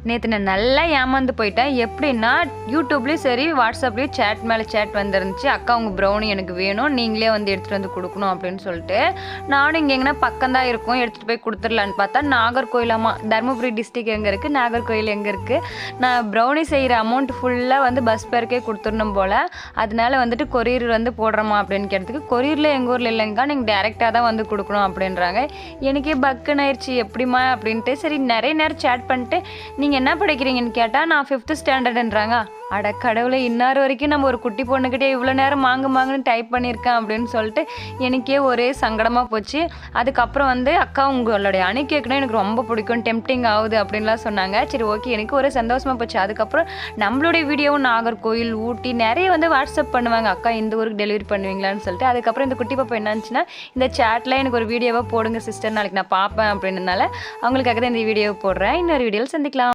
நேற்று நான் நல்லா ஏமாந்து போயிட்டேன். எப்படின்னா யூடியூப்லேயும் சரி வாட்ஸ்அப்லேயும் சேட் மேலே சேட் வந்துருந்துச்சு. அக்கா உங்கள் ப்ரௌனி எனக்கு வேணும், நீங்களே வந்து எடுத்துகிட்டு வந்து கொடுக்கணும் அப்படின்னு சொல்லிட்டு. நானும் இங்கே எங்கன்னா பக்கம்தான் இருக்கும், எடுத்துகிட்டு போய் கொடுத்துடலான்னு பார்த்தா நாகர்கோயிலாமா, தருமபுரி டிஸ்ட்ரிக் எங்கே இருக்குது, நாகர்கோயில் எங்கே இருக்குது. நான் ப்ரௌனி செய்கிற அமௌண்ட் ஃபுல்லாக வந்து பஸ் பேருக்கே கொடுத்துடணும் போல். அதனால வந்துட்டு கொரியர் வந்து போடுறோமா அப்படின்னு கேட்டதுக்கு, கொரியரில் எங்கள் ஊரில் இல்லைங்கக்கா, நீங்கள் டேரெக்டாக தான் வந்து கொடுக்கணும் அப்படின்றாங்க. எனக்கே பக்குன்னு ஆயிடுச்சு, எப்படிமா அப்படின்ட்டு. சரி நிறைய நேரம் சேட் பண்ணிட்டு நீங்கள் என்ன படிக்கிறீங்கன்னு கேட்டால் நான் 5th ஸ்டாண்டர்டுன்றாங்க. அட கடவுளை, இன்னார் வரைக்கும் நம்ம ஒரு குட்டி பொண்ணுக்கிட்டே இவ்வளோ நேரம் மாங்குன்னு டைப் பண்ணியிருக்கேன் அப்படின்னு சொல்லிட்டு எனக்கே ஒரே சங்கடமாக போச்சு. அதுக்கப்புறம் வந்து அக்கா உங்களுடைய அணி கேட்கணும் எனக்கு ரொம்ப பிடிக்கும், டெம்ப்டிங் ஆகுது அப்படின்லாம் சொன்னாங்க. சரி ஓகே, எனக்கு ஒரே சந்தோஷமாக போச்சு. அதுக்கப்புறம் நம்மளுடைய வீடியோவும் நாகர்கோயில், ஊட்டி நிறைய வந்து வாட்ஸ்அப் பண்ணுவாங்க, அக்கா இந்த ஊருக்கு டெலிவரி பண்ணுவீங்களான்னு சொல்லிட்டு. அதுக்கப்புறம் இந்த குட்டி பாப்பா என்னச்சுன்னா, இந்த சேட்டில் எனக்கு ஒரு வீடியோவாக போடுங்க சிஸ்டர், நாளைக்கு நான் பார்ப்பேன் அப்படின்றதுனால அவங்களுக்காக தான் இந்த வீடியோவை போடுறேன். இன்னொரு வீடியோவில் சந்திக்கலாம்.